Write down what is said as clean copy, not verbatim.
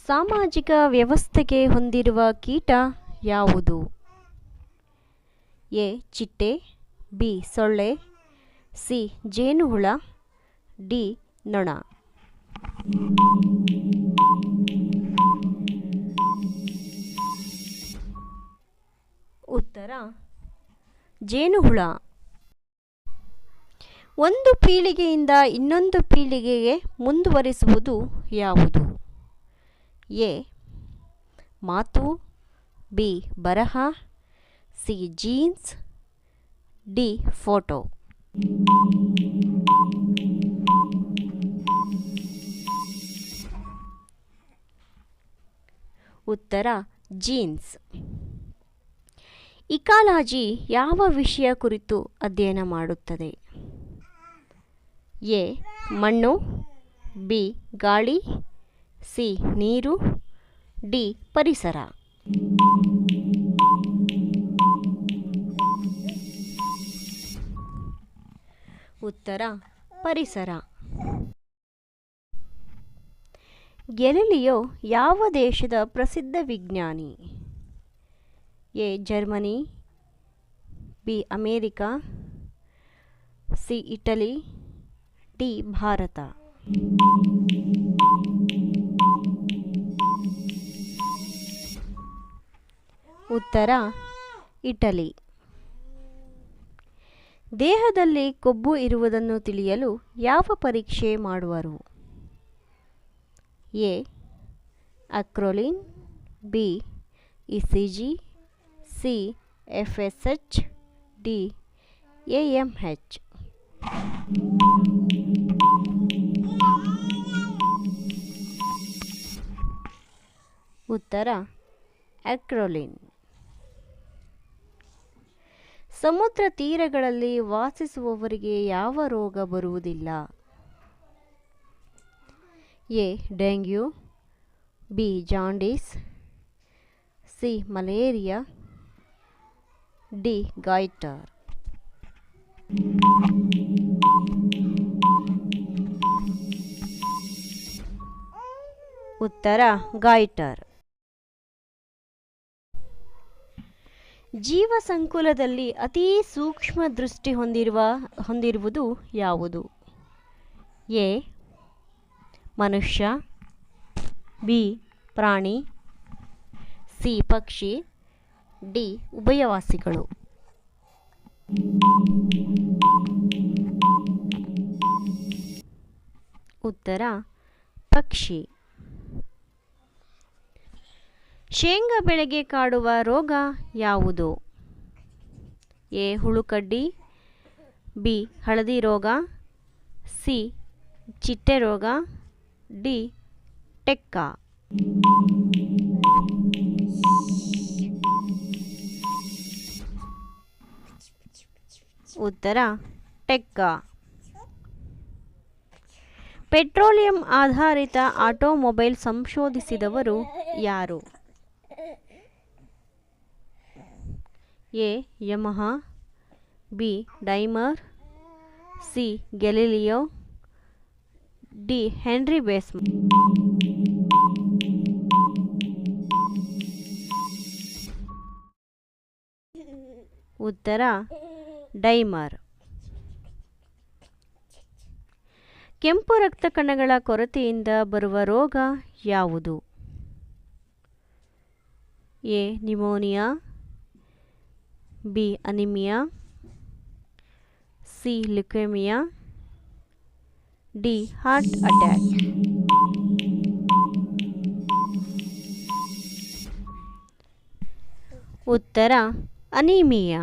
ಸಾಮಾಜಿಕ ವ್ಯವಸ್ಥೆಗೆ ಹೊಂದಿರುವ ಕೀಟ ಯಾವುದು? ಎ. ಚಿಟ್ಟೆ, ಬಿ. ಸೊಳ್ಳೆ, ಸಿ. ಜೇನುಹುಳ, ಡಿ. ನೊಣ. ಉತ್ತರ ಜೇನುಹುಳ. ಒಂದು ಪೀಳಿಗೆಯಿಂದ ಇನ್ನೊಂದು ಪೀಳಿಗೆಗೆ ಮುಂದುವರಿಸುವುದು ಯಾವುದು? ಎ. ಮಾತು, ಬಿ. ಬರಹ, ಸಿ. Jeans, D. ಫೋಟೋ. ಉತ್ತರ ಜೀನ್ಸ್. ಇಕಾಲಜಿ ಯಾವ ವಿಷಯ ಕುರಿತು ಅಧ್ಯಯನ ಮಾಡುತ್ತದೆ? ಎ. ಮಣ್ಣು, ಬಿ. ಗಾಳಿ, ಸಿ. ನೀರು, ಡಿ. ಪರಿಸರ. ಉತ್ತರ ಪರಿಸರ. ಗ್ಯಾಲಿಲಿಯೋ ಯಾವ ದೇಶದ ಪ್ರಸಿದ್ಧ ವಿಜ್ಞಾನಿ? A. Germany, B. America, C. Italy, D. Bharat. ಉತ್ತರ ಇಟಲಿ. ದೇಹದಲ್ಲಿ ಕೊಬ್ಬು ಇರುವುದನ್ನು ತಿಳಿಯಲು ಯಾವ ಪರೀಕ್ಷೆ ಮಾಡುವರು? A. Acrolein, B. ECG, C. FSH, D. AMH. ಉತ್ತರ ಅಕ್ರೋಲಿನ್. ಸಮುದ್ರ ತೀರಗಳಲ್ಲಿ ವಾಸಿಸುವವರಿಗೆ ಯಾವ ರೋಗ ಬರುವುದಿಲ್ಲ? A. Dengue, B. Jaundice, C. Malaria, D. Goitre. ಉತ್ತರ ಗಾಯ್ಟರ್. ಜೀವಸಂಕುಲದಲ್ಲಿ ಅತಿ ಸೂಕ್ಷ್ಮ ದೃಷ್ಟಿ ಹೊಂದಿರುವುದು ಯಾವುದು? ಎ. ಮನುಷ್ಯ, ಬಿ. ಪ್ರಾಣಿ, ಸಿ. ಪಕ್ಷಿ, ಡಿ. ಉಭಯವಾಸಿಗಳು. ಉತ್ತರ ಪಕ್ಷಿ. ಶೇಂಗಾ ಬೆಳೆಗೆ ಕಾಡುವ ರೋಗ ಯಾವುದು? ಎ. ಹುಳುಕಡ್ಡಿ, ಬಿ. ಹಳದಿ ರೋಗ, ಸಿ. ಚಿಟ್ಟೆ ರೋಗ, ಡಿ. ಟೆಕ್ಕ. ಉತ್ತರ ಟೆಕ್ಕ. ಪೆಟ್ರೋಲಿಯಂ ಆಧಾರಿತ ಆಟೋಮೊಬೈಲ್ ಸಂಶೋಧಿಸಿದವರು ಯಾರು? A. Yamaha, B. Daimler, C. Galileo, D. Henry Baseman. ಉತ್ತರ ಡೈಮರ್. ಕೆಂಪು ರಕ್ತ ಕಣಗಳ ಕೊರತೆಯಿಂದ ಬರುವ ರೋಗ ಯಾವುದು? A. Pneumonia, B. Anaemia, C. Leukaemia, D. Heart attack. ಉತ್ತರ ಅನಿಮಿಯಾ.